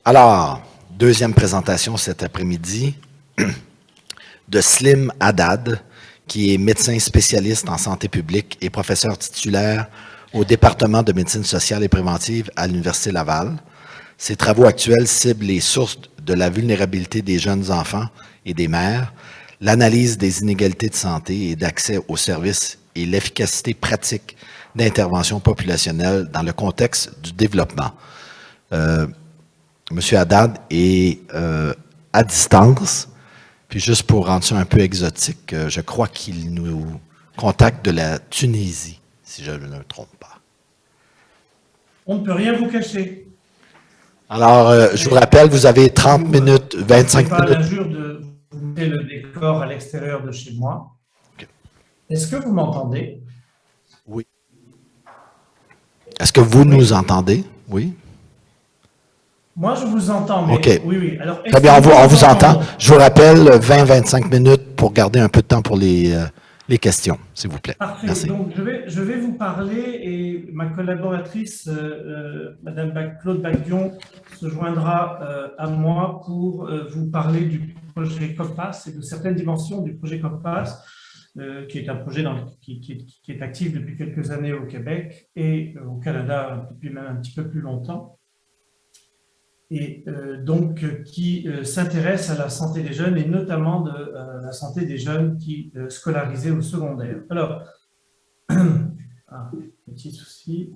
Alors, deuxième présentation cet après-midi de Slim Haddad, qui est médecin spécialiste en santé publique et professeur titulaire au département de médecine sociale et préventive à l'Université Laval. Ses travaux actuels ciblent les sources de la vulnérabilité des jeunes enfants et des mères, l'analyse des inégalités de santé et d'accès aux services et l'efficacité pratique d'intervention populationnelle dans le contexte du développement. Monsieur Haddad est à distance, puis juste pour rendre ça un peu exotique, je crois qu'il nous contacte de la Tunisie, si je ne me trompe pas. On ne peut rien vous cacher. Alors, je vous rappelle, vous avez 30 minutes, 25 minutes. Je n'ai pas l'injure de vous mettre le décor à l'extérieur de chez moi. Okay. Est-ce que vous m'entendez? Oui. Est-ce que vous nous entendez? Oui. Moi, je vous entends, mais okay. Oui. Alors, très bien, on vous entend. Je vous rappelle 20-25 minutes pour garder un peu de temps pour les questions, s'il vous plaît. Parfait. Merci. Donc, je vais vous parler et ma collaboratrice, Madame Claude Bagdion, se joindra à moi pour vous parler du projet Compass et de certaines dimensions du projet Compass, qui est un projet qui est actif depuis quelques années au Québec et au Canada depuis même un petit peu plus longtemps. Et donc qui s'intéresse à la santé des jeunes et notamment de la santé des jeunes qui scolarisés au secondaire. Alors, petit souci.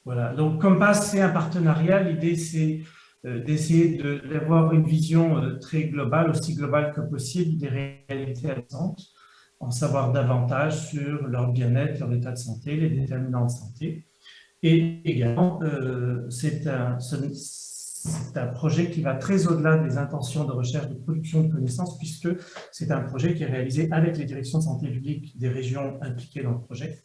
Voilà, donc Compass, c'est un partenariat. L'idée, c'est d'essayer d'avoir une vision très globale, aussi globale que possible, des réalités adolescentes, en savoir davantage sur leur bien-être, leur état de santé, les déterminants de santé. Et également, c'est un projet qui va très au-delà des intentions de recherche de production de connaissances, puisque c'est un projet qui est réalisé avec les directions de santé publique des régions impliquées dans le projet,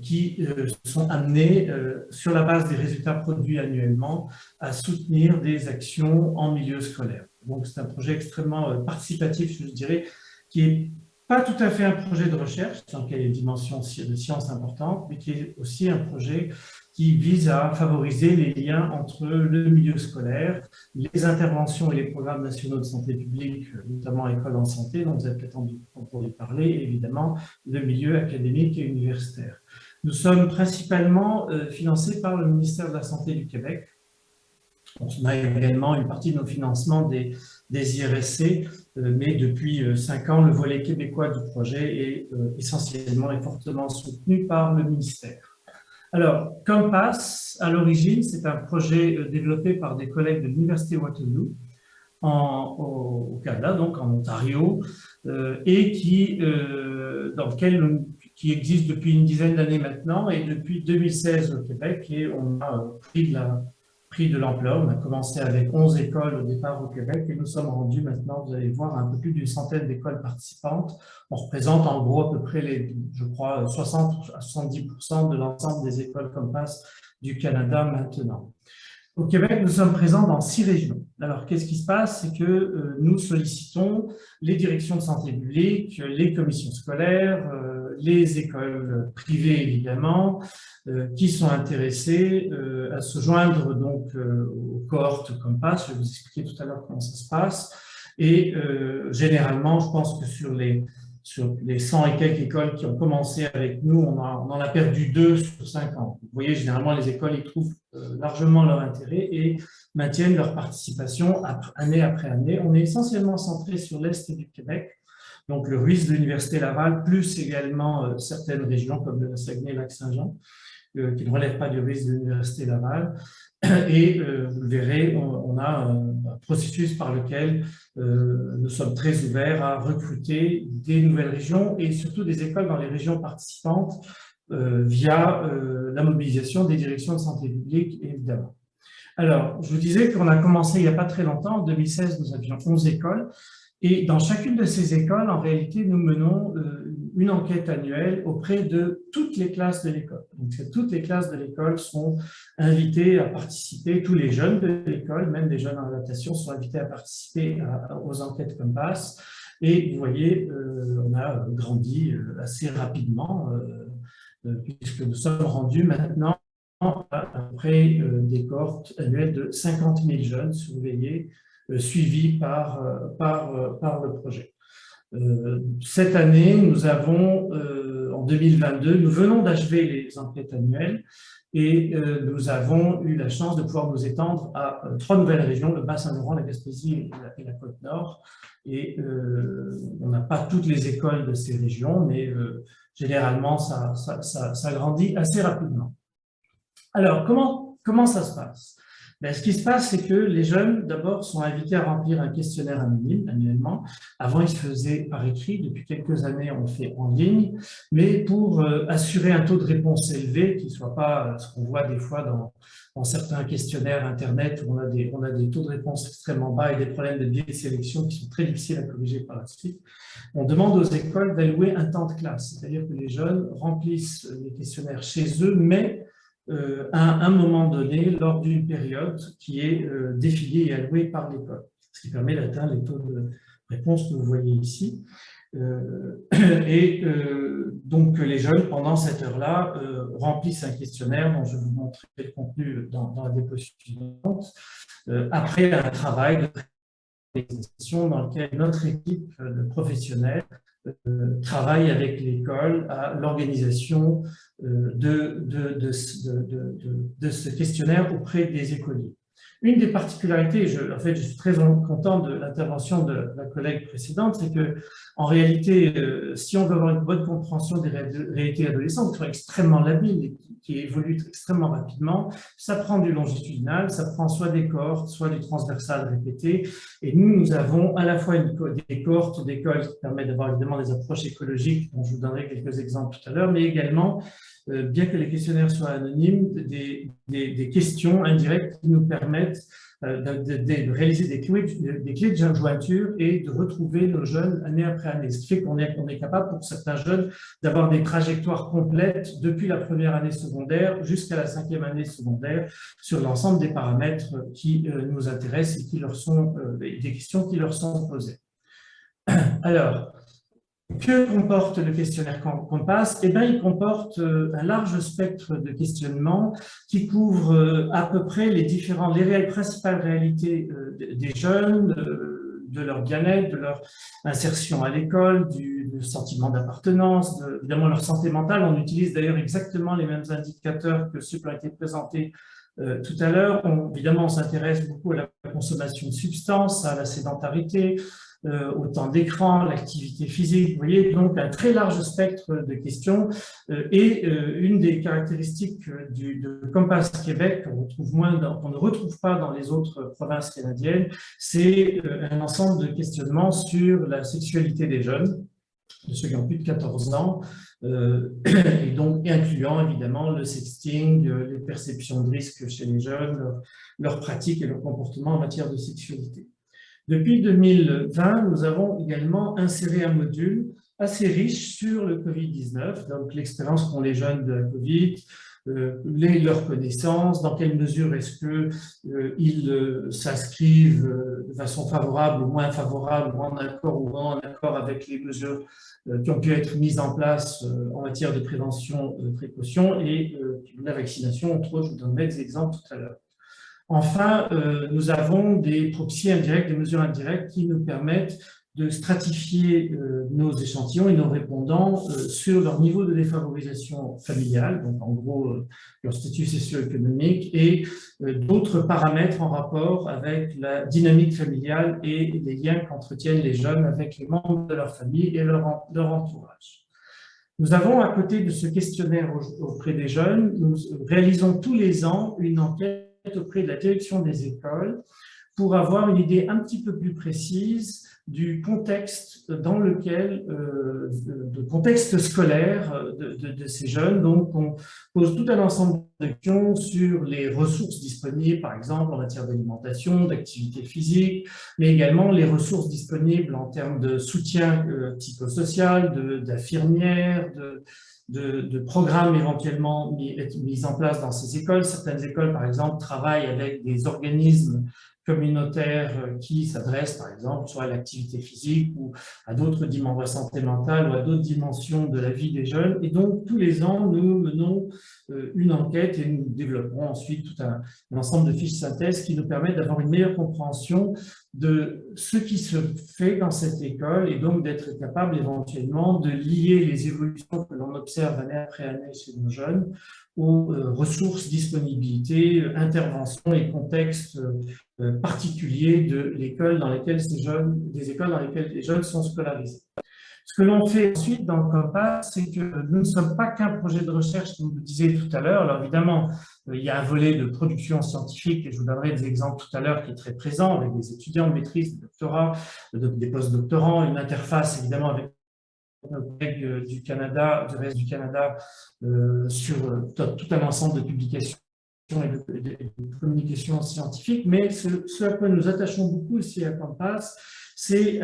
qui sont amenées, sur la base des résultats produits annuellement, à soutenir des actions en milieu scolaire. Donc, c'est un projet extrêmement participatif, je dirais, qui est pas tout à fait un projet de recherche, dans lequel il y a une dimension de science importante, mais qui est aussi un projet qui vise à favoriser les liens entre le milieu scolaire, les interventions et les programmes nationaux de santé publique, notamment École en santé, dont vous avez peut-être entendu parler, et évidemment le milieu académique et universitaire. Nous sommes principalement financés par le ministère de la Santé du Québec. On a également une partie de nos financements des IRSC, mais depuis 5 ans, le volet québécois du projet est essentiellement et fortement soutenu par le ministère. Alors, Compass, à l'origine, c'est un projet développé par des collègues de l'Université Waterloo au Canada, donc en Ontario, et qui existe depuis une dizaine d'années maintenant, et depuis 2016 au Québec, et on a pris de l'ampleur. On a commencé avec 11 écoles au départ au Québec et nous sommes rendus maintenant, vous allez voir, un peu plus d'une centaine d'écoles participantes. On représente en gros à peu près, je crois, 60 à 70% de l'ensemble des écoles Compass du Canada maintenant. Au Québec, nous sommes présents dans 6 régions. Alors, qu'est-ce qui se passe? C'est que nous sollicitons les directions de santé publique, les commissions scolaires, les écoles privées, évidemment, qui sont intéressées à se joindre donc aux cohortes Compass. Je vais vous expliquer tout à l'heure comment ça se passe. Et généralement, je pense que sur les 100 et quelques écoles qui ont commencé avec nous, on en a perdu 2 sur 5 ans. Vous voyez, généralement, les écoles y trouvent largement leur intérêt et maintiennent leur participation année après année. On est essentiellement centré sur l'Est du Québec, donc le RUIS de l'Université Laval, plus également certaines régions comme le Saguenay-Lac-Saint-Jean, qui ne relèvent pas du RUIS de l'Université Laval. Et vous le verrez, on a un processus par lequel nous sommes très ouverts à recruter des nouvelles régions et surtout des écoles dans les régions participantes via la mobilisation des directions de santé publique, évidemment. Alors, je vous disais qu'on a commencé il n'y a pas très longtemps. En 2016, nous avions 11 écoles. Et dans chacune de ces écoles, en réalité, nous menons une enquête annuelle auprès de toutes les classes de l'école. Donc, toutes les classes de l'école sont invitées à participer, tous les jeunes de l'école, même les jeunes en adaptation, sont invités à participer aux enquêtes Compass. Et vous voyez, on a grandi assez rapidement, puisque nous sommes rendus maintenant à un près des cohortes annuelles de 50 000 jeunes surveillés, suivis par le projet. Cette année, nous avons, en 2022, nous venons d'achever les enquêtes annuelles et nous avons eu la chance de pouvoir nous étendre à 3 nouvelles régions, le Bas-Saint-Laurent, la Gaspésie et la Côte-Nord. Et on n'a pas toutes les écoles de ces régions, mais généralement, ça grandit assez rapidement. Alors, comment ça se passe? Ben, ce qui se passe, c'est que les jeunes, d'abord, sont invités à remplir un questionnaire anonyme annuellement. Avant, ils se faisaient par écrit. Depuis quelques années, on le fait en ligne. Mais pour assurer un taux de réponse élevé, qui ne soit pas ce qu'on voit des fois dans certains questionnaires Internet, où on a des taux de réponse extrêmement bas et des problèmes de biais de sélection qui sont très difficiles à corriger par la suite, on demande aux écoles d'allouer un temps de classe. C'est-à-dire que les jeunes remplissent les questionnaires chez eux, mais à un moment donné, lors d'une période qui est définie et allouée par l'école, ce qui permet d'atteindre les taux de réponse que vous voyez ici. Donc, les jeunes, pendant cette heure-là, remplissent un questionnaire dont je vais vous montrer le contenu dans la diapositive suivante, après un travail de présentation dans lequel notre équipe de professionnels travaille avec l'école à l'organisation de ce questionnaire auprès des écoliers. Une des particularités, je suis très content de l'intervention de la collègue précédente, c'est que, en réalité, si on veut avoir une bonne compréhension des réalités adolescentes, qui sont extrêmement labiles et qui évoluent extrêmement rapidement, ça prend du longitudinal, ça prend soit des cohortes, soit du transversal répété. Et nous avons à la fois des cohortes d'écoles qui permettent d'avoir évidemment des approches écologiques, dont je vous donnerai quelques exemples tout à l'heure, mais également, bien que les questionnaires soient anonymes, des questions indirectes qui nous permettent de réaliser des clés de jointure et de retrouver nos jeunes année après année. Ce qui fait qu'on est capable, pour certains jeunes, d'avoir des trajectoires complètes depuis la première année secondaire jusqu'à la 5e année secondaire sur l'ensemble des paramètres qui nous intéressent et qui leur sont, des questions qui leur sont posées. Alors, que comporte le questionnaire qu'on passe? Eh bien, il comporte un large spectre de questionnements qui couvre à peu près les principales réalités des jeunes, de leur bien-être, de leur insertion à l'école, du sentiment d'appartenance, évidemment leur santé mentale. On utilise d'ailleurs exactement les mêmes indicateurs que ceux qui ont été présentés tout à l'heure. Évidemment, on s'intéresse beaucoup à la consommation de substances, à la sédentarité, au temps d'écran, l'activité physique. Vous voyez, donc un très large spectre de questions. Et une des caractéristiques de Compass Québec qu'on ne retrouve pas dans les autres provinces canadiennes, c'est un ensemble de questionnements sur la sexualité des jeunes, de ceux qui ont plus de 14 ans, et donc incluant évidemment le sexting, les perceptions de risque chez les jeunes, leurs pratiques et leurs comportements en matière de sexualité. Depuis 2020, nous avons également inséré un module assez riche sur le Covid-19, donc l'expérience qu'ont les jeunes de la Covid, leurs connaissances, dans quelle mesure est-ce qu'ils s'inscrivent de façon favorable ou moins favorable, ou en accord avec les mesures qui ont pu être mises en place en matière de prévention, de précaution et la vaccination, entre autres. Je vous donnerai des exemples tout à l'heure. Enfin, nous avons des proxys indirects, des mesures indirectes qui nous permettent de stratifier nos échantillons et nos répondants sur leur niveau de défavorisation familiale, donc en gros leur statut socio-économique, et d'autres paramètres en rapport avec la dynamique familiale et les liens qu'entretiennent les jeunes avec les membres de leur famille et leur entourage. Nous avons, à côté de ce questionnaire auprès des jeunes, nous réalisons tous les ans une enquête auprès de la direction des écoles pour avoir une idée un petit peu plus précise du contexte dans lequel, de contexte scolaire de ces jeunes. Donc, on pose tout un ensemble de questions sur les ressources disponibles, par exemple en matière d'alimentation, d'activité physique, mais également les ressources disponibles en termes de soutien psychosocial, d'infirmières, de programmes éventuellement mis en place dans ces écoles. Certaines écoles, par exemple, travaillent avec des organismes communautaire qui s'adresse, par exemple, soit à l'activité physique ou à d'autres dimensions, la santé mentale ou à d'autres dimensions de la vie des jeunes. Et donc, tous les ans, nous menons une enquête et nous développons ensuite tout un ensemble de fiches synthèses qui nous permettent d'avoir une meilleure compréhension de ce qui se fait dans cette école et donc d'être capable éventuellement de lier les évolutions que l'on observe année après année chez nos jeunes aux ressources, disponibilités, interventions et contextes particuliers de l'école dans lesquelles des écoles dans lesquelles les jeunes sont scolarisés. Ce que l'on fait ensuite dans le COMPAS, c'est que nous ne sommes pas qu'un projet de recherche, comme vous le disiez tout à l'heure. Alors évidemment, il y a un volet de production scientifique, et je vous donnerai des exemples tout à l'heure, qui est très présent, avec des étudiants de maîtrise, des doctorats, des post-doctorants, une interface évidemment avec nos collègues du Canada, du reste du Canada, sur tout un ensemble de publications et de communication scientifique. Mais ce à quoi nous attachons beaucoup ici à COMPAS, c'est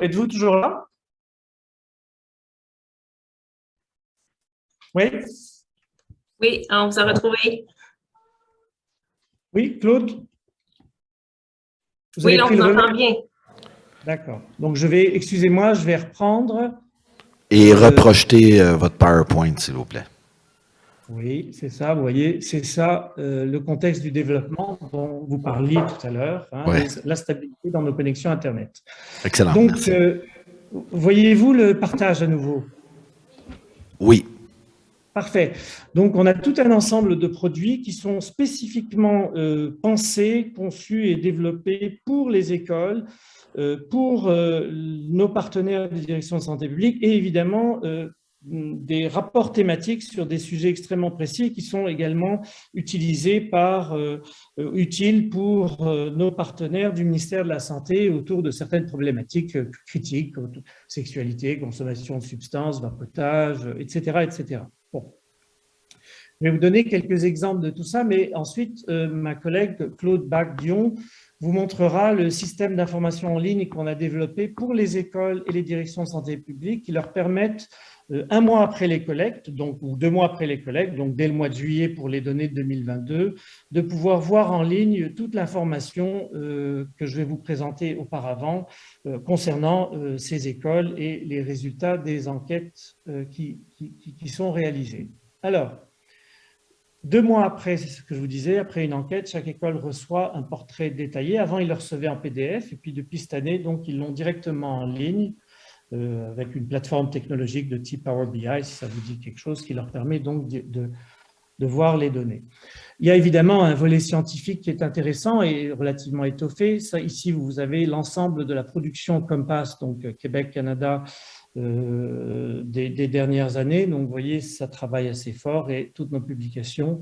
êtes-vous toujours là? Oui? Oui, on vous a retrouvé. Oui, Claude? Vous Oui, avez on pris vous le relais? entend bien. D'accord. Donc, excusez-moi, je vais reprendre. Et reprojeter votre PowerPoint, s'il vous plaît. Oui, c'est ça, vous voyez, c'est ça le contexte du développement dont vous parliez tout à l'heure, hein, Ouais. la stabilité dans nos connexions Internet. Excellent, Donc, merci. voyez-vous le partage à nouveau? Oui. Parfait. Donc, on a tout un ensemble de produits qui sont spécifiquement pensés, conçus et développés pour les écoles, pour nos partenaires des directions de santé publique et évidemment des rapports thématiques sur des sujets extrêmement précis qui sont également utilisés utiles pour nos partenaires du ministère de la Santé autour de certaines problématiques critiques, comme sexualité, consommation de substances, vapotage, etc., etc. Bon. Je vais vous donner quelques exemples de tout ça, mais ensuite, ma collègue Claude Bach-Dion vous montrera le système d'information en ligne qu'on a développé pour les écoles et les directions de santé publique qui leur permettent, un mois après les collectes, ou 2 mois après les collectes, donc dès le mois de juillet pour les données de 2022, de pouvoir voir en ligne toute l'information que je vais vous présenter auparavant concernant ces écoles et les résultats des enquêtes qui sont réalisées. Alors, 2 mois après, c'est ce que je vous disais, après une enquête, chaque école reçoit un portrait détaillé. Avant, ils le recevaient en PDF, et puis depuis cette année, donc, ils l'ont directement en ligne avec une plateforme technologique de type Power BI, si ça vous dit quelque chose, qui leur permet donc de voir les données. Il y a évidemment un volet scientifique qui est intéressant et relativement étoffé. Ça, ici, vous avez l'ensemble de la production COMPAS, donc Québec, Canada, des dernières années. Donc, vous voyez, ça travaille assez fort et toutes nos publications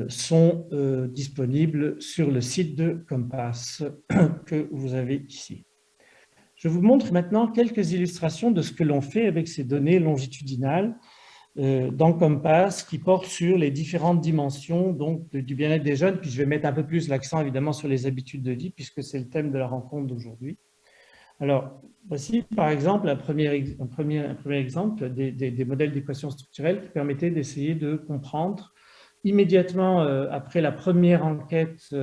sont disponibles sur le site de COMPAS que vous avez ici. Je vous montre maintenant quelques illustrations de ce que l'on fait avec ces données longitudinales dans COMPAS qui portent sur les différentes dimensions donc, du bien-être des jeunes. Puis je vais mettre un peu plus l'accent évidemment sur les habitudes de vie puisque c'est le thème de la rencontre d'aujourd'hui. Alors, voici par exemple un premier exemple des modèles d'équations structurelles qui permettaient d'essayer de comprendre immédiatement après la première enquête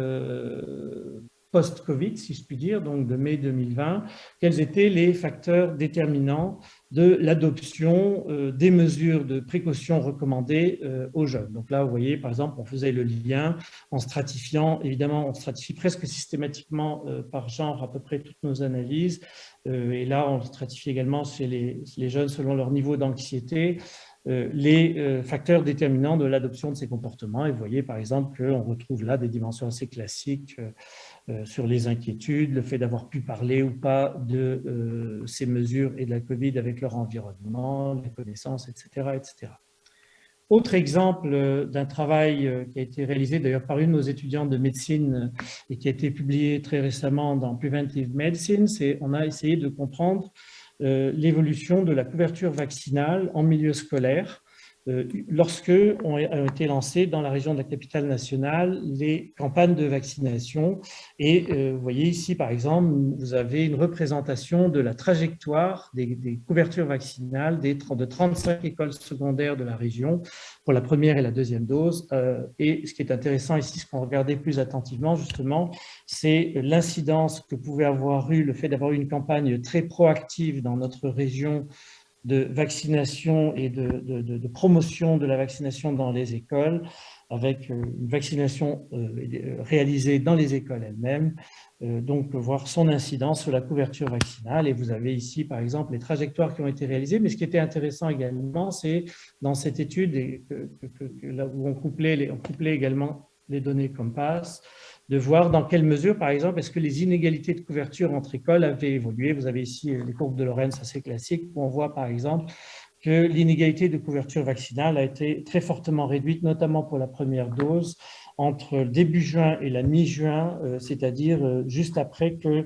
post-Covid, si je puis dire, donc de mai 2020, quels étaient les facteurs déterminants de l'adoption des mesures de précaution recommandées aux jeunes. Donc là, vous voyez, par exemple, on faisait le lien en stratifiant, évidemment, on stratifie presque systématiquement par genre à peu près toutes nos analyses. Et là, on stratifie également chez les jeunes selon leur niveau d'anxiété. les facteurs déterminants de l'adoption de ces comportements. Et vous voyez par exemple qu'on retrouve là des dimensions assez classiques sur les inquiétudes, le fait d'avoir pu parler ou pas de ces mesures et de la COVID avec leur environnement, les connaissances, etc., etc. Autre exemple d'un travail qui a été réalisé d'ailleurs par une de nos étudiantes de médecine et qui a été publié très récemment dans Preventive Medicine, c'est on a essayé de comprendre l'évolution de la couverture vaccinale en milieu scolaire lorsque ont été lancées dans la région de la capitale nationale les campagnes de vaccination. Et vous voyez ici, par exemple, vous avez une représentation de la trajectoire des couvertures vaccinales de 35 écoles secondaires de la région pour la première et la deuxième dose. Et ce qui est intéressant ici, ce qu'on regardait plus attentivement, justement, c'est l'incidence que pouvait avoir eu le fait d'avoir eu une campagne très proactive dans notre région de vaccination et de promotion de la vaccination dans les écoles, avec une vaccination réalisée dans les écoles elles-mêmes, donc voir son incidence sur la couverture vaccinale. Et vous avez ici, par exemple, les trajectoires qui ont été réalisées. Mais ce qui était intéressant également, c'est dans cette étude, là où on couplait également les données Compass, de voir dans quelle mesure, par exemple, est-ce que les inégalités de couverture entre écoles avaient évolué. Vous avez ici les courbes de Lorenz assez classiques, où on voit, par exemple, que l'inégalité de couverture vaccinale a été très fortement réduite, notamment pour la première dose, entre début juin et la mi-juin, c'est-à-dire juste après que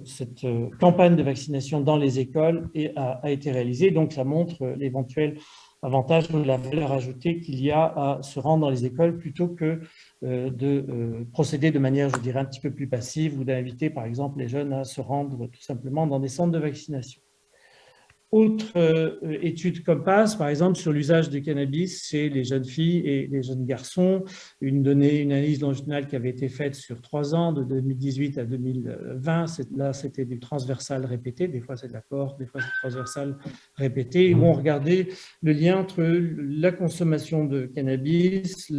cette campagne de vaccination dans les écoles a été réalisée. Donc, ça montre l'éventuel avantage de la valeur ajoutée qu'il y a à se rendre dans les écoles plutôt que de procéder de manière, je dirais, un petit peu plus passive ou d'inviter, par exemple, les jeunes à se rendre tout simplement dans des centres de vaccination. Autre étude Compass, par exemple, sur l'usage du cannabis chez les jeunes filles et les jeunes garçons, une analyse longitudinale qui avait été faite sur 3 ans, de 2018 à 2020. Là, c'était du transversal répété, des fois c'est de la cohorte, des fois c'est transversal répété, où on regardait le lien entre la consommation de cannabis,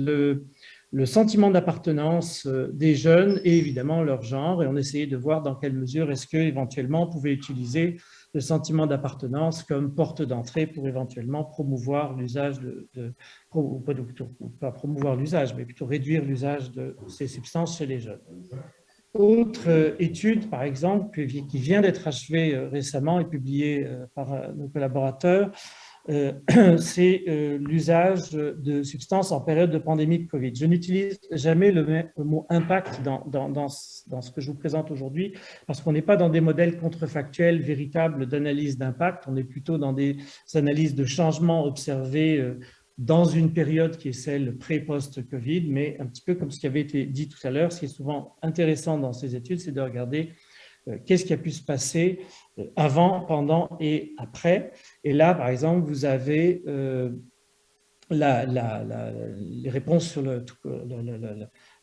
le sentiment d'appartenance des jeunes et évidemment leur genre, et on essayait de voir dans quelle mesure est-ce qu'éventuellement on pouvait utiliser le sentiment d'appartenance comme porte d'entrée pour éventuellement promouvoir l'usage pas promouvoir l'usage, mais plutôt réduire l'usage de ces substances chez les jeunes. Autre étude, par exemple, qui vient d'être achevée récemment et publiée par nos collaborateurs, c'est l'usage de substances en période de pandémie de Covid. Je n'utilise jamais le mot impact dans ce que je vous présente aujourd'hui, parce qu'on n'est pas dans des modèles contrefactuels véritables d'analyse d'impact, on est plutôt dans des analyses de changements observés dans une période qui est celle pré-post-Covid, mais un petit peu comme ce qui avait été dit tout à l'heure, ce qui est souvent intéressant dans ces études, c'est de regarder qu'est-ce qui a pu se passer avant, pendant et après. Et là, par exemple, vous avez les réponses sur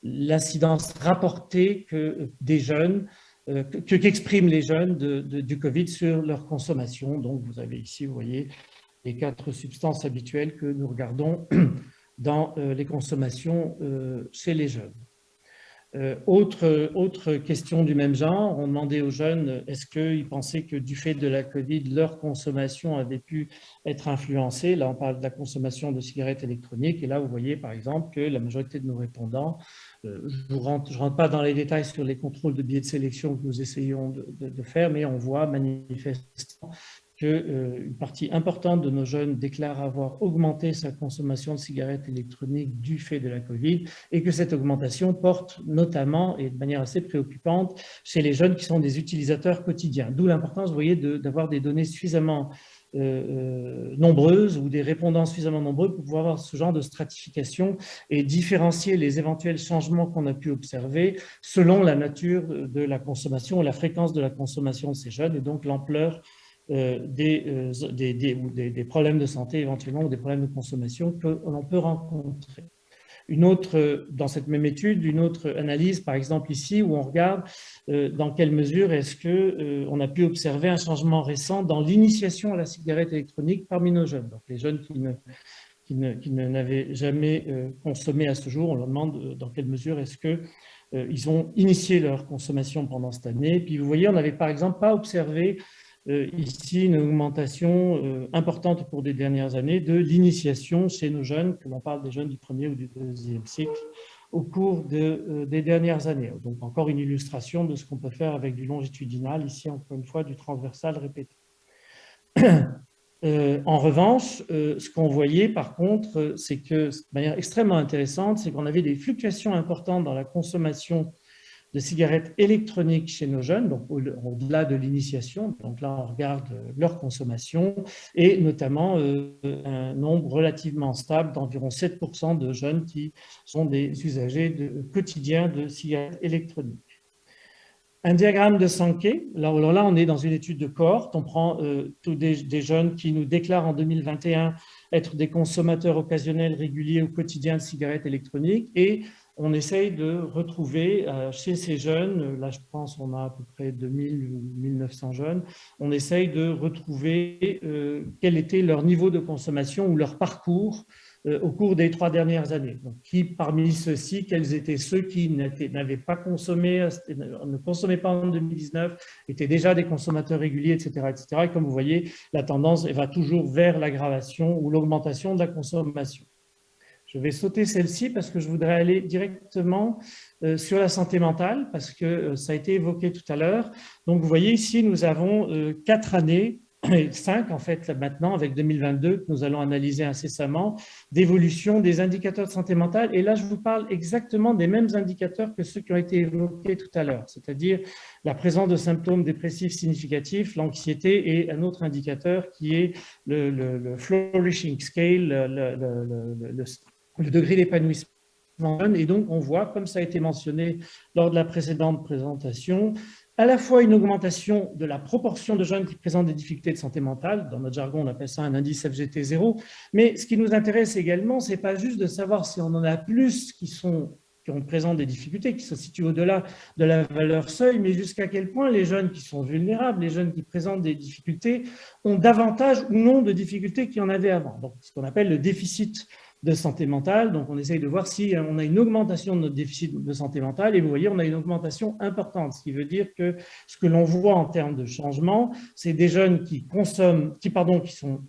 l'incidence rapportée que des jeunes, qu'expriment les jeunes du Covid sur leur consommation. Donc, vous avez ici, vous voyez, les 4 substances habituelles que nous regardons dans les consommations chez les jeunes. Autre question du même genre, on demandait aux jeunes est-ce qu'ils pensaient que du fait de la Covid, leur consommation avait pu être influencée. Là, on parle de la consommation de cigarettes électroniques. Et là, vous voyez par exemple que la majorité de nos répondants, je ne rentre pas dans les détails sur les contrôles de biais de sélection que nous essayons de faire, mais on voit manifestement qu'une partie importante de nos jeunes déclarent avoir augmenté sa consommation de cigarettes électroniques du fait de la Covid et que cette augmentation porte notamment et de manière assez préoccupante chez les jeunes qui sont des utilisateurs quotidiens. D'où l'importance, vous voyez, d'avoir des données suffisamment nombreuses ou des répondants suffisamment nombreux pour pouvoir avoir ce genre de stratification et différencier les éventuels changements qu'on a pu observer selon la nature de la consommation et la fréquence de la consommation de ces jeunes et donc l'ampleur des problèmes de santé éventuellement ou des problèmes de consommation que l'on peut rencontrer. Dans cette même étude, une autre analyse, par exemple ici, où on regarde dans quelle mesure est-ce qu'on a pu observer un changement récent dans l'initiation à la cigarette électronique parmi nos jeunes. Donc les jeunes qui n'avaient jamais consommé à ce jour, on leur demande dans quelle mesure est-ce qu'ils ont initié leur consommation pendant cette année. Puis vous voyez, on n'avait par exemple pas observé ici une augmentation importante pour des dernières années de l'initiation chez nos jeunes, que l'on parle des jeunes du premier ou du deuxième cycle, au cours des dernières années. Donc encore une illustration de ce qu'on peut faire avec du longitudinal, ici encore une fois du transversal répété. En revanche, ce qu'on voyait par contre, c'est que, de manière extrêmement intéressante, c'est qu'on avait des fluctuations importantes dans la consommation de cigarettes électroniques chez nos jeunes, donc au-delà de l'initiation. Donc là, on regarde leur consommation et notamment un nombre relativement stable d'environ 7% de jeunes qui sont des usagers quotidiens de cigarettes électroniques. Un diagramme de Sankey, alors là, on est dans une étude de cohorte, on prend tous des jeunes qui nous déclarent en 2021 être des consommateurs occasionnels réguliers au quotidien de cigarettes électroniques et on essaye de retrouver chez ces jeunes, là je pense on a à peu près 2000 ou 1900 jeunes, on essaye de retrouver quel était leur niveau de consommation ou leur parcours au cours des 3 dernières années. Donc, qui parmi ceux-ci, quels étaient ceux qui n'avaient pas consommé, ne consommaient pas en 2019, étaient déjà des consommateurs réguliers, etc., etc. Et comme vous voyez, la tendance va toujours vers l'aggravation ou l'augmentation de la consommation. Je vais sauter celle-ci parce que je voudrais aller directement sur la santé mentale, parce que ça a été évoqué tout à l'heure. Donc, vous voyez ici, nous avons 4 années, 5 en fait maintenant, avec 2022, que nous allons analyser incessamment, d'évolution des indicateurs de santé mentale. Et là, je vous parle exactement des mêmes indicateurs que ceux qui ont été évoqués tout à l'heure, c'est-à-dire la présence de symptômes dépressifs significatifs, l'anxiété et un autre indicateur qui est le flourishing scale, le degré d'épanouissement. Et donc, on voit, comme ça a été mentionné lors de la précédente présentation, à la fois une augmentation de la proportion de jeunes qui présentent des difficultés de santé mentale. Dans notre jargon, on appelle ça un indice FGT0. Mais ce qui nous intéresse également, ce n'est pas juste de savoir si on en a plus qui présentent des difficultés, qui se situent au-delà de la valeur seuil, mais jusqu'à quel point les jeunes qui sont vulnérables, les jeunes qui présentent des difficultés, ont davantage ou non de difficultés qu'il y en avait avant. Donc, ce qu'on appelle le déficit de santé mentale. Donc, on essaye de voir si on a une augmentation de notre déficit de santé mentale. Et vous voyez, on a une augmentation importante, ce qui veut dire que ce que l'on voit en termes de changement, c'est des jeunes qui sont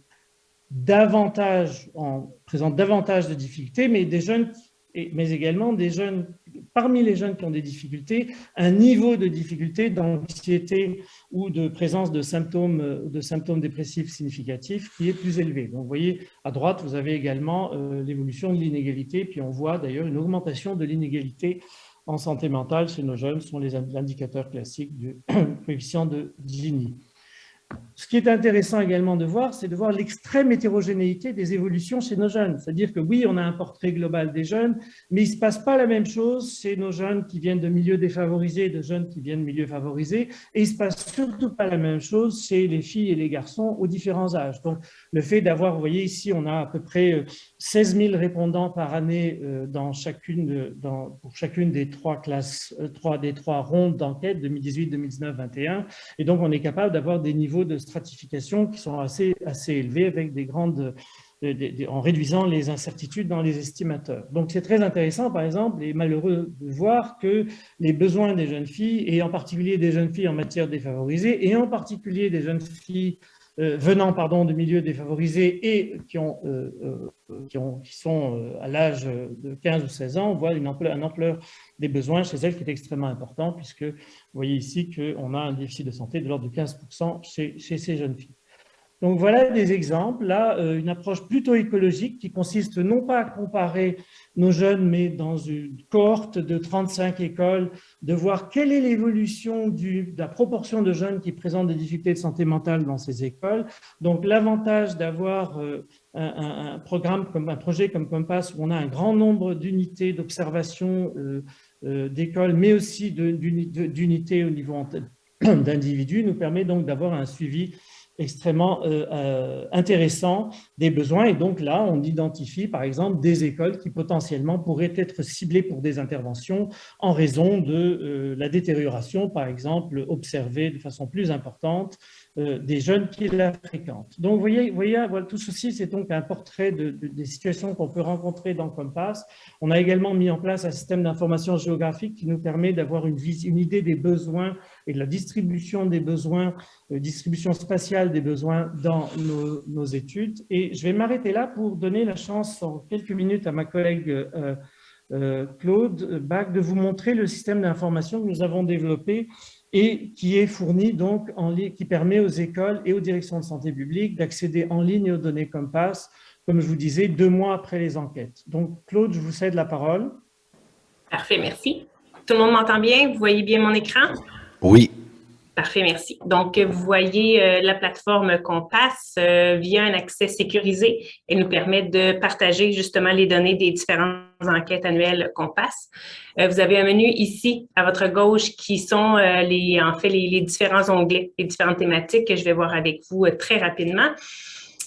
présentent davantage de difficultés, mais également des jeunes, parmi les jeunes qui ont des difficultés, un niveau de difficulté d'anxiété ou de présence de symptômes dépressifs significatifs qui est plus élevé. Donc, vous voyez, à droite, vous avez également l'évolution de l'inégalité, puis on voit d'ailleurs une augmentation de l'inégalité en santé mentale chez nos jeunes, ce sont les indicateurs classiques du coefficient de Gini. Ce qui est intéressant également de voir, c'est de voir l'extrême hétérogénéité des évolutions chez nos jeunes. C'est-à-dire que oui, on a un portrait global des jeunes, mais il ne se passe pas la même chose chez nos jeunes qui viennent de milieux défavorisés et de jeunes qui viennent de milieux favorisés. Et il ne se passe surtout pas la même chose chez les filles et les garçons aux différents âges. Donc, le fait d'avoir, vous voyez ici, on a à peu près 16 000 répondants par année pour chacune des 3 classes, des 3 rondes d'enquête, 2018, 2019, 2021. Et donc, on est capable d'avoir des niveaux de stratification qui sont assez élevés avec en réduisant les incertitudes dans les estimateurs. Donc, c'est très intéressant, par exemple, et malheureux de voir que les besoins des jeunes filles, et en particulier des jeunes filles en matière défavorisée, et en particulier des jeunes filles venant de milieux défavorisés et qui sont à l'âge de 15 ou 16 ans, on voit une ampleur des besoins chez elles qui est extrêmement important, puisque vous voyez ici qu'on a un déficit de santé de l'ordre de 15% chez ces jeunes filles. Donc voilà des exemples, là une approche plutôt écologique qui consiste non pas à comparer nos jeunes, mais dans une cohorte de 35 écoles, de voir quelle est l'évolution de la proportion de jeunes qui présentent des difficultés de santé mentale dans ces écoles. Donc l'avantage d'avoir un projet comme Compass, où on a un grand nombre d'unités d'observation d'écoles, mais aussi d'unités au niveau d'individus, nous permet donc d'avoir un suivi extrêmement intéressant des besoins. Et donc là, on identifie par exemple des écoles qui potentiellement pourraient être ciblées pour des interventions en raison de la détérioration, par exemple, observée de façon plus importante des jeunes qui la fréquentent. Donc, vous voyez voilà, tout ceci, c'est donc un portrait des situations qu'on peut rencontrer dans Compass. On a également mis en place un système d'information géographique qui nous permet d'avoir une idée des besoins et de la distribution des besoins, distribution spatiale des besoins dans nos études. Et je vais m'arrêter là pour donner la chance en quelques minutes à ma collègue Claude Bach de vous montrer le système d'information que nous avons développé et qui est fourni donc qui permet aux écoles et aux directions de santé publique d'accéder en ligne aux données Compass, comme je vous disais, 2 mois après les enquêtes. Donc, Claude, je vous cède la parole. Parfait, merci. Tout le monde m'entend bien? Vous voyez bien mon écran? Oui. Parfait, merci. Donc, vous voyez la plateforme Compass via un accès sécurisé. Elle nous permet de partager justement les données des différentes enquêtes annuelles Compass. Vous avez un menu ici à votre gauche qui sont les différents onglets, les différentes thématiques que je vais voir avec vous très rapidement.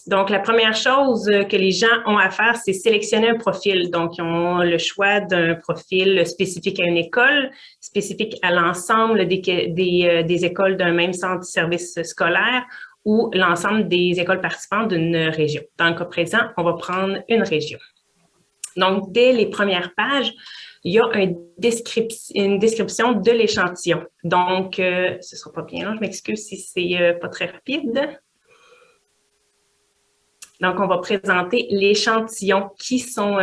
Donc, la première chose que les gens ont à faire, c'est sélectionner un profil. Donc, ils ont le choix d'un profil spécifique à une école, spécifique à l'ensemble des écoles d'un même centre de service scolaire ou l'ensemble des écoles participantes d'une région. Dans le cas présent, on va prendre une région. Donc, dès les premières pages, il y a une description de l'échantillon. Donc, ce ne sera pas bien long, je m'excuse si c'est pas très rapide. Donc, on va présenter l'échantillon qui sont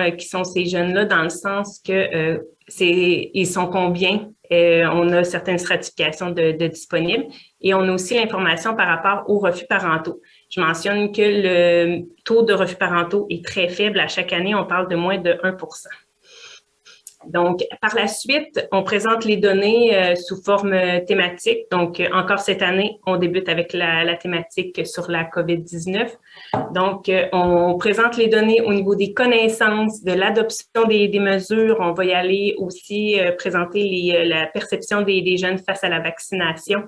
ces jeunes-là dans le sens que ils sont combien. On a certaines stratifications de disponibles et on a aussi l'information par rapport aux refus parentaux. Je mentionne que le taux de refus parentaux est très faible. À chaque année, on parle de moins de 1%. Donc, par la suite, on présente les données sous forme thématique. Donc, encore cette année, on débute avec la thématique sur la COVID-19. Donc, on présente les données au niveau des connaissances, de l'adoption des mesures. On va y aller aussi présenter la perception des jeunes face à la vaccination.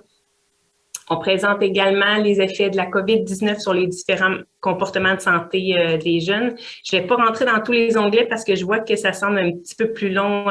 On présente également les effets de la COVID-19 sur les différents comportements de santé des jeunes. Je ne vais pas rentrer dans tous les onglets parce que je vois que ça semble un petit peu plus long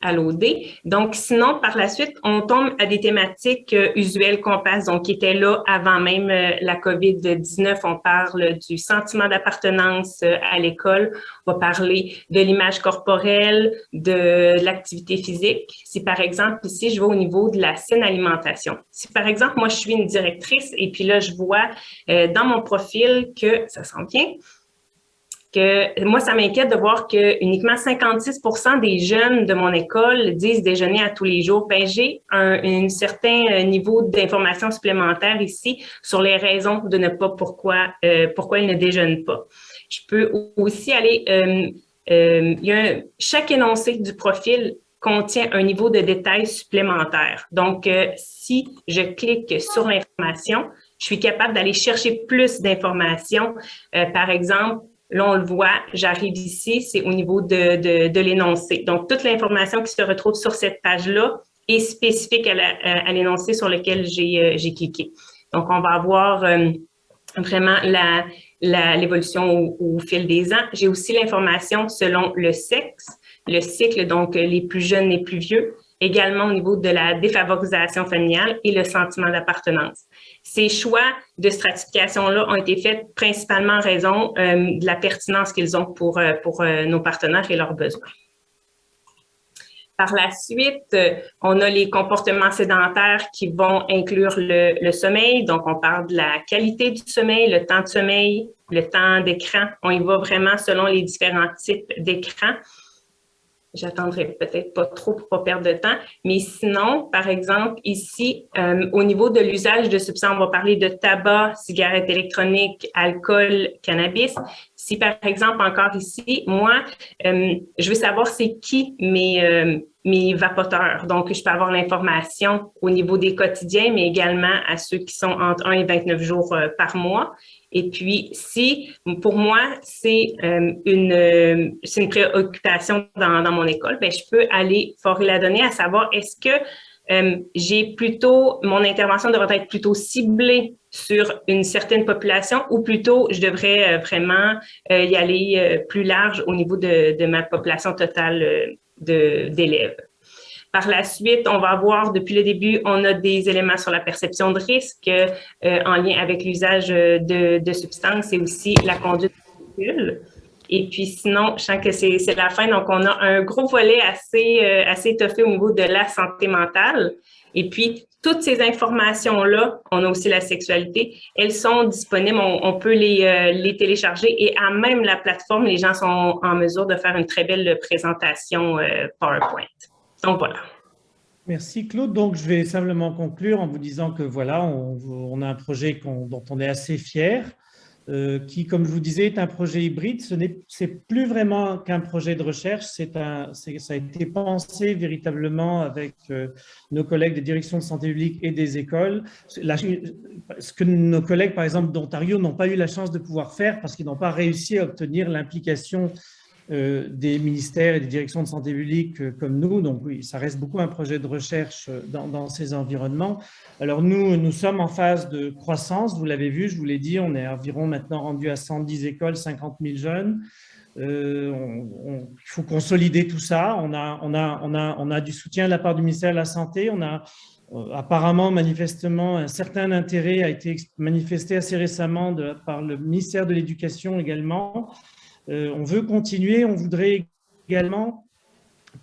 à loader. Donc, sinon, par la suite, on tombe à des thématiques usuelles Compass, donc qui étaient là avant même la COVID-19. On parle du sentiment d'appartenance à l'école. On va parler de l'image corporelle, de l'activité physique. Si, par exemple, ici, je vais au niveau de la saine alimentation. Si, par exemple, moi, je suis une directrice et puis là, je vois dans mon profil que ça sent bien, que moi, ça m'inquiète de voir que uniquement 56% des jeunes de mon école disent déjeuner à tous les jours. Ben, j'ai un certain niveau d'information supplémentaire ici sur les raisons de ne pas pourquoi ils ne déjeunent pas. Je peux aussi aller, chaque énoncé du profil contient un niveau de détail supplémentaire. Donc, si je clique sur l'information, je suis capable d'aller chercher plus d'informations. Par exemple, là, on le voit, j'arrive ici, c'est au niveau de l'énoncé. Donc, toute l'information qui se retrouve sur cette page-là est spécifique à l'énoncé sur lequel j'ai cliqué. Donc, on va avoir vraiment l'évolution au fil des ans. J'ai aussi l'information selon le sexe, le cycle, donc les plus jeunes, les plus vieux, également au niveau de la défavorisation familiale et le sentiment d'appartenance. Ces choix de stratification-là ont été faits principalement en raison de la pertinence qu'ils ont pour nos partenaires et leurs besoins. Par la suite, on a les comportements sédentaires qui vont inclure le sommeil. Donc, on parle de la qualité du sommeil, le temps de sommeil, le temps d'écran. On y va vraiment selon les différents types d'écran. J'attendrai peut-être pas trop pour pas perdre de temps. Mais sinon, par exemple, ici, au niveau de l'usage de substances, on va parler de tabac, cigarettes électroniques, alcool, cannabis. Si, par exemple, encore ici, moi, je veux savoir c'est qui mes vapoteurs. Donc, je peux avoir l'information au niveau des quotidiens, mais également à ceux qui sont entre 1 et 29 jours par mois. Et puis, si, pour moi, c'est une préoccupation dans mon école, bien, je peux aller forer la donnée à savoir est-ce que mon intervention devrait être plutôt ciblée sur une certaine population ou plutôt je devrais vraiment y aller plus large au niveau de ma population totale d'élèves. Par la suite, on va avoir, depuis le début, on a des éléments sur la perception de risque en lien avec l'usage de substances et aussi la conduite de véhicule. Et puis sinon, je sens que c'est la fin, donc on a un gros volet assez étoffé au niveau de la santé mentale. Et puis, toutes ces informations-là, on a aussi la sexualité, elles sont disponibles, on peut les télécharger et à même la plateforme, les gens sont en mesure de faire une très belle présentation PowerPoint. Donc, voilà. Merci Claude. Donc, je vais simplement conclure en vous disant que voilà, on a un projet dont on est assez fier, qui, comme je vous disais, est un projet hybride. C'est plus vraiment qu'un projet de recherche, ça a été pensé véritablement avec nos collègues des directions de santé publique et des écoles. Ce que nos collègues, par exemple, d'Ontario, n'ont pas eu la chance de pouvoir faire parce qu'ils n'ont pas réussi à obtenir l'implication des ministères et des directions de santé publique comme nous. Donc oui, ça reste beaucoup un projet de recherche dans ces environnements. Alors nous sommes en phase de croissance, vous l'avez vu, je vous l'ai dit, on est environ maintenant rendu à 110 écoles, 50 000 jeunes. Il faut consolider tout ça. On a du soutien de la part du ministère de la Santé. On a apparemment, manifestement, un certain intérêt a été manifesté assez récemment par le ministère de l'Éducation également. On veut continuer, on voudrait également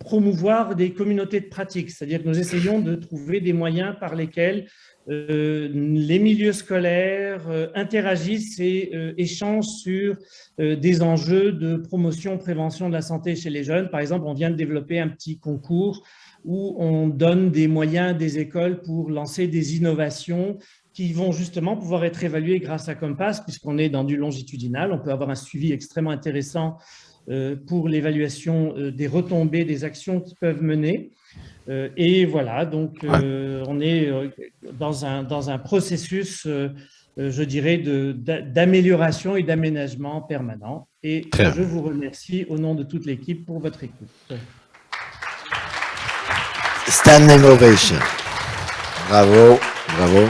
promouvoir des communautés de pratique, c'est-à-dire que nous essayons de trouver des moyens par lesquels les milieux scolaires interagissent et échangent sur des enjeux de promotion, prévention de la santé chez les jeunes. Par exemple, on vient de développer un petit concours où on donne des moyens des écoles pour lancer des innovations qui vont justement pouvoir être évalués grâce à Compass, puisqu'on est dans du longitudinal. On peut avoir un suivi extrêmement intéressant pour l'évaluation des retombées des actions qui peuvent mener. Et voilà, donc on est dans un processus, je dirais, d'amélioration et d'aménagement permanent. Et je vous remercie au nom de toute l'équipe pour votre écoute. Standing ovation. Bravo, bravo.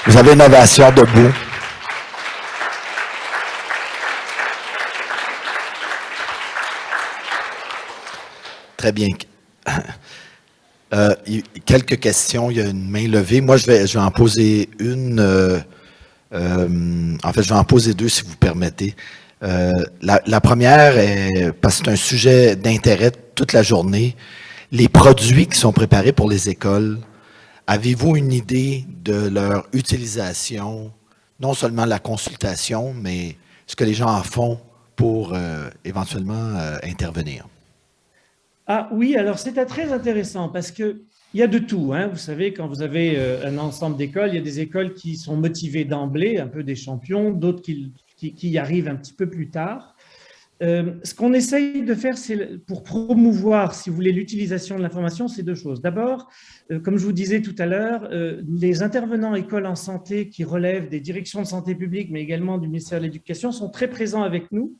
Vous avez une ovation debout. Très bien. Quelques questions. Il y a une main levée. Moi, je vais en poser une. En fait, je vais en poser deux, si vous permettez. La première est, parce que c'est un sujet d'intérêt toute la journée, les produits qui sont préparés pour les écoles. Avez-vous une idée de leur utilisation, non seulement la consultation, mais ce que les gens en font pour éventuellement intervenir? Ah oui, alors c'est très intéressant parce qu'il y a de tout. Hein. Vous savez, quand vous avez un ensemble d'écoles, il y a des écoles qui sont motivées d'emblée, un peu des champions, d'autres qui y arrivent un petit peu plus tard. Ce qu'on essaye de faire, c'est pour promouvoir, si vous voulez, l'utilisation de l'information, c'est deux choses. D'abord, comme je vous disais tout à l'heure, les intervenants écoles en santé qui relèvent des directions de santé publique, mais également du ministère de l'Éducation, sont très présents avec nous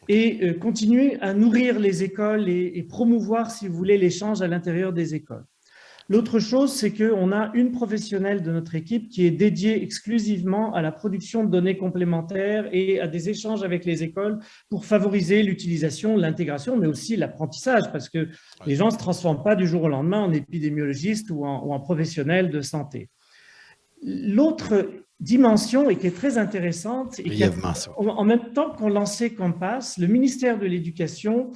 et continuer à nourrir les écoles et promouvoir, si vous voulez, l'échange à l'intérieur des écoles. L'autre chose, c'est qu'on a une professionnelle de notre équipe qui est dédiée exclusivement à la production de données complémentaires et à des échanges avec les écoles pour favoriser l'utilisation, l'intégration, mais aussi l'apprentissage, parce que les gens ne se transforment pas du jour au lendemain en épidémiologistes ou en professionnels de santé. L'autre dimension, et qui est très intéressante, et qui en même temps qu'on lançait Compass, le ministère de l'Éducation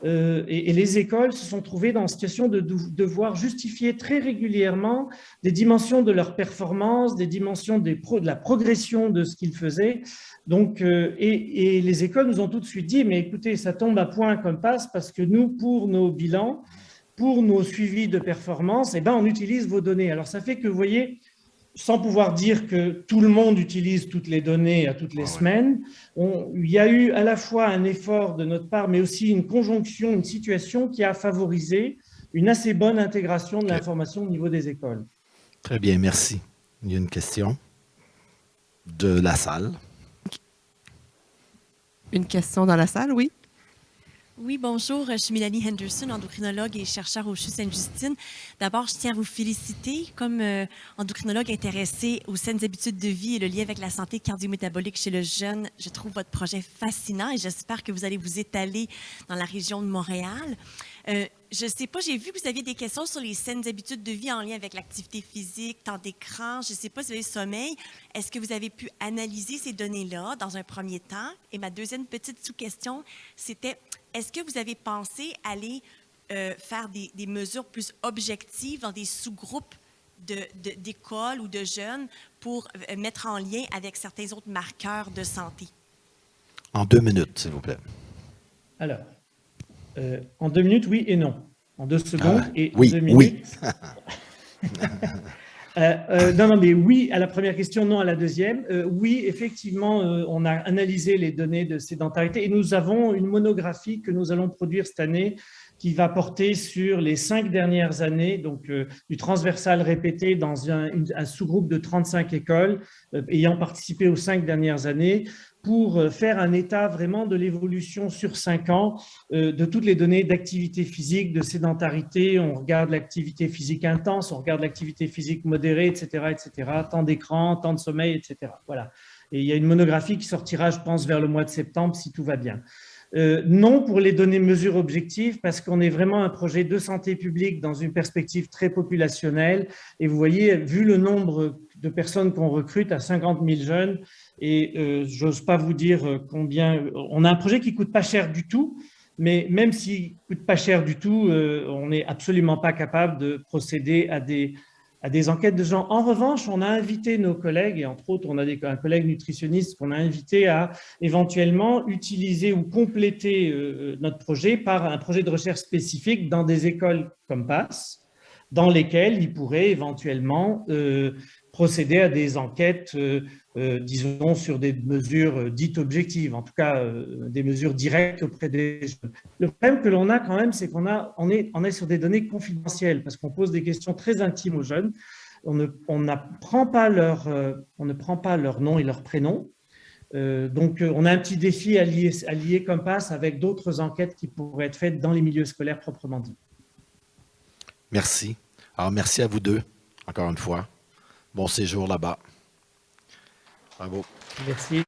et les écoles se sont trouvées dans une situation de devoir justifier très régulièrement des dimensions de leur performance, des dimensions de la progression de ce qu'ils faisaient. Donc, et les écoles nous ont tout de suite dit, mais écoutez, ça tombe à point Compass parce que nous, pour nos bilans, pour nos suivis de performance, eh ben, on utilise vos données. Alors, ça fait que, vous voyez, sans pouvoir dire que tout le monde utilise toutes les données à toutes les semaines, il y a eu à la fois un effort de notre part, mais aussi une conjonction, une situation qui a favorisé une assez bonne intégration de l'information au niveau des écoles. Très bien, merci. Il y a une question de la salle. Une question dans la salle, oui. Oui, bonjour, je suis Mélanie Henderson, endocrinologue et chercheur au CHU Sainte-Justine. D'abord, je tiens à vous féliciter comme endocrinologue intéressé aux saines habitudes de vie et le lien avec la santé cardio-métabolique chez le jeune. Je trouve votre projet fascinant et j'espère que vous allez vous étaler dans la région de Montréal. Je ne sais pas, j'ai vu que vous aviez des questions sur les saines habitudes de vie en lien avec l'activité physique, temps d'écran, je ne sais pas si vous avez le sommeil. Est-ce que vous avez pu analyser ces données-là dans un premier temps? Et ma deuxième petite sous-question, c'était, est-ce que vous avez pensé aller faire des mesures plus objectives dans des sous-groupes d'écoles ou de jeunes pour mettre en lien avec certains autres marqueurs de santé? En 2 minutes, s'il vous plaît. Alors, en 2 minutes, oui et non. En 2 secondes et oui, 2 minutes. Oui. Non, mais oui à la première question, non à la deuxième. Oui, effectivement, on a analysé les données de sédentarité et nous avons une monographie que nous allons produire cette année qui va porter sur les 5 dernières années, donc du transversal répété dans un sous-groupe de 35 écoles ayant participé aux 5 dernières années, pour faire un état vraiment de l'évolution sur 5 ans de toutes les données d'activité physique, de sédentarité. On regarde l'activité physique intense, on regarde l'activité physique modérée, etc., temps d'écran, temps de sommeil, etc. Voilà. Et il y a une monographie qui sortira, je pense, vers le mois de septembre, si tout va bien. Non pour les données mesures objectives, parce qu'on est vraiment un projet de santé publique dans une perspective très populationnelle. Et vous voyez, vu le nombre de personnes qu'on recrute à 50 000 jeunes, et j'ose pas vous dire combien… On a un projet qui coûte pas cher du tout, mais même s'il coûte pas cher du tout, on n'est absolument pas capable de procéder à des enquêtes de gens. En revanche, on a invité nos collègues, et entre autres, on a un collègue nutritionniste qu'on a invité à éventuellement utiliser ou compléter notre projet par un projet de recherche spécifique dans des écoles comme PASS, dans lesquelles ils pourraient éventuellement procéder à des enquêtes, disons, sur des mesures dites objectives, en tout cas des mesures directes auprès des jeunes. Le problème que l'on a quand même, c'est qu'on est sur des données confidentielles, parce qu'on pose des questions très intimes aux jeunes. On ne prend pas leur nom et leur prénom. Donc, on a un petit défi à lier Compass avec d'autres enquêtes qui pourraient être faites dans les milieux scolaires proprement dit. Merci. Alors, merci à vous deux, encore une fois. Bon séjour là-bas. Bravo. Merci.